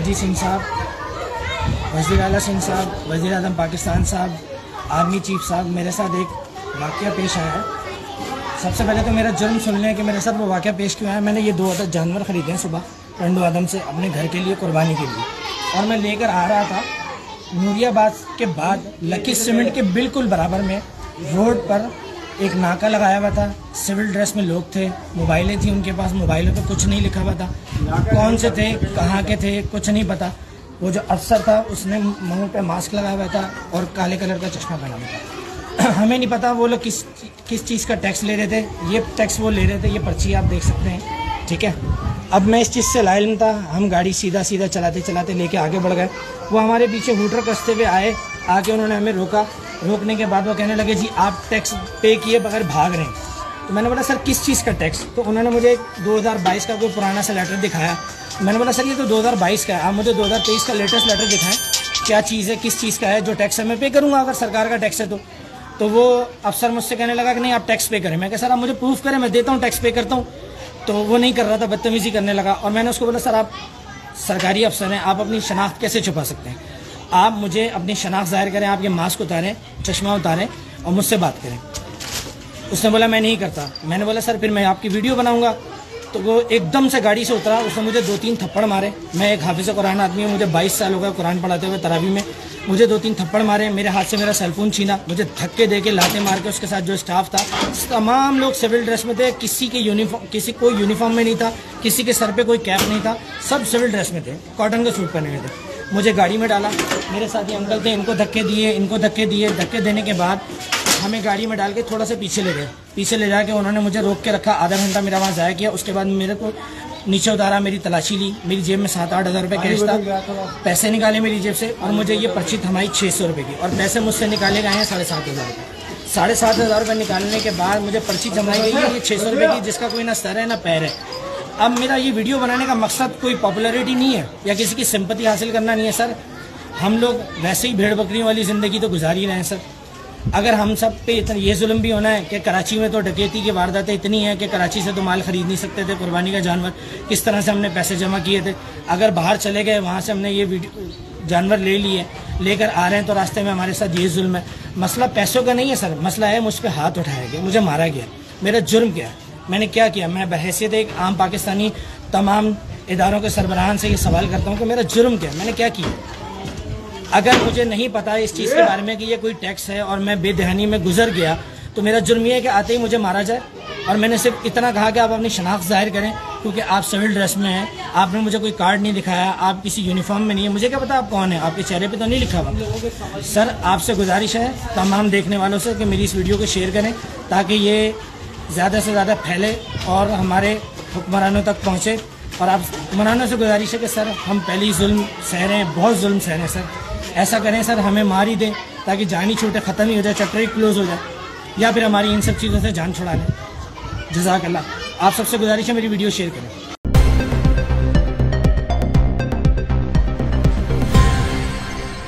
IG Singh साहब, वज़ीर आला सिंह साहब, वज़ीर आज़म पाकिस्तान साहब, आर्मी चीफ साहब, मेरे साथ एक वाक़या पेश आया है। सबसे पहले तो मेरा जुर्म सुन लें कि मेरे साथ वो वाक़या पेश क्यों आया। मैंने ये 2 अदद जानवर ख़रीदे हैं सुबह रंडो आदम से अपने घर के लिए, कुर्बानी के लिए, और मैं लेकर आ रहा था नूरियाबाद के बाद लकी सीमेंट के बिल्कुल बराबर में रोड पर एक नाका लगाया हुआ था। सिविल ड्रेस में लोग थे, मोबाइलें थी उनके पास, मोबाइलों पे कुछ नहीं लिखा हुआ था, कौन से थे, कहाँ के थे, कुछ नहीं पता। वो जो अफसर था उसने मुंह पे मास्क लगाया हुआ था और काले कलर का चश्मा पहना हुआ था। हमें नहीं पता वो लोग किस चीज़ का टैक्स ले रहे थे। ये टैक्स वो ले रहे थे, ये पर्ची आप देख सकते हैं, ठीक है। अब मैं इस चीज़ से लाइल था, हम गाड़ी सीधा सीधा चलाते चलाते लेके आगे बढ़ गए। वो हमारे पीछे हूटर कसते हुए आए, आके उन्होंने हमें रोका। रोकने के बाद वो कहने लगे जी आप टैक्स पे किए बगैर भाग रहे हैं। तो मैंने बोला सर किस चीज़ का टैक्स? तो उन्होंने मुझे 2022 का कोई पुराना सा लेटर दिखाया। मैंने बोला सर ये तो 2022 का है, आप मुझे 2023 का लेटेस्ट लेटर दिखाएं, क्या चीज़ है, किस चीज़ का है, जो टैक्स है मैं पे करूँगा अगर सरकार का टैक्स है तो वो अफसर मुझसे कहने लगा कि नहीं आप टैक्स पे करें। मैं कहा सर आप मुझे प्रूफ करें, मैं देता हूँ, टैक्स पे करता हूँ। तो वो नहीं कर रहा था, बदतमीज़ी करने लगा। और मैंने उसको बोला सर आप सरकारी अफसर हैं, आप अपनी शनाख्त कैसे छुपा सकते हैं? आप मुझे अपनी शनाख्त ज़ाहिर करें, आप ये मास्क उतारें, चश्मा उतारें और मुझसे बात करें। उसने बोला मैं नहीं करता। मैंने बोला सर फिर मैं आपकी वीडियो बनाऊंगा। तो वो एकदम से गाड़ी से उतरा, उसने मुझे 2-3 थप्पड़ मारे। मैं एक हाफिज़ कुरान आदमी हूँ, मुझे 22 साल हो गए कुरान पढ़ाते हुए तरावी में। मुझे 2-3 थप्पड़ मारे, मेरे हाथ से मेरा सेलफोन छीना, मुझे धक्के दे के लाते मार के। उसके साथ जो स्टाफ था तमाम लोग सिविल ड्रेस में थे, किसी के यूनिफॉर्म, किसी कोई यूनिफॉर्म में नहीं था, किसी के सर पे कोई कैप नहीं था, सब सिविल ड्रेस में थे, कॉटन का सूट पहने हुए थे। मुझे गाड़ी में डाला, मेरे साथ ये अंकल थे, इनको धक्के दिए, इनको धक्के दिए। धक्के देने के बाद हमें गाड़ी में डाल के थोड़ा सा पीछे ले गए। पीछे ले जाके उन्होंने मुझे रोक के रखा, आधा घंटा मेरा वहाँ ज़ाया किया। उसके बाद मेरे को नीचे उतारा, मेरी तलाशी ली, मेरी जेब में 7-8 हज़ार रुपये कैश था, पैसे निकाले मेरी जेब से और मुझे ये पर्ची थमाई 600 रुपये की। और पैसे मुझसे निकाले गए हैं 7,500 रुपये। 7,500 रुपये निकालने के बाद मुझे पर्ची थमाई गई है ये 600 रुपये की, जिसका कोई ना सर है ना पैर है। अब मेरा ये वीडियो बनाने का मकसद कोई पॉपुलैरिटी नहीं है या किसी की सिंपैथी हासिल करना नहीं है सर। हम लोग वैसे ही भेड़ बकरियों वाली ज़िंदगी तो गुजार ही रहे हैं सर। अगर हम सब पे इतना ये जुल्म भी होना है कि कराची में तो डकैती की वारदातें इतनी हैं कि कराची से तो माल ख़रीद नहीं सकते थे, कुर्बानी का जानवर, किस तरह से हमने पैसे जमा किए थे। अगर बाहर चले गए, वहाँ से हमने ये वीडियो जानवर ले लिए, लेकर आ रहे हैं तो रास्ते में हमारे साथ ये जुल्म है। मसला पैसों का नहीं है सर, मसला है मुझ पर हाथ उठाया गया, मुझे मारा गया। मेरा जुर्म क्या है, मैंने क्या किया? मैं बहैसियत एक आम पाकिस्तानी तमाम इदारों के सरबराहान से ये सवाल करता हूँ कि मेरा जुर्म क्या है, मैंने क्या किया? अगर मुझे नहीं पता इस चीज़ के बारे में कि ये कोई टैक्स है और मैं बेदहानी में गुजर गया तो मेरा जुर्म ये है कि आते ही मुझे मारा जाए। और मैंने सिर्फ इतना कहा कि आप अपनी शनाख्त ज़ाहिर करें, क्योंकि आप सिविल ड्रेस में हैं, आपने मुझे कोई कार्ड नहीं दिखाया, आप किसी यूनिफॉर्म में नहीं है, मुझे क्या पता आप कौन है, आपके चेहरे पे तो नहीं लिखा हुआ। सर आपसे गुजारिश है तमाम देखने वालों से कि मेरी इस वीडियो को शेयर करें ताकि ये ज़्यादा से ज़्यादा फैले और हमारे हुक्मरानों तक पहुँचे। और आप हुक्मरानों से गुजारिश है कि सर हम पहले ही जुल्म सह रहे हैं, बहुत जुल्म सह रहे हैं सर, ऐसा करें सर हमें मार ही दें ताकि जान ही छूटे, ख़त्म ही हो जाए, चैप्टर ही क्लोज हो जाए, या फिर हमारी इन सब चीज़ों से जान छुड़ा लें। जज़ाकल्लाह। आप सबसे गुजारिश है मेरी वीडियो शेयर करें।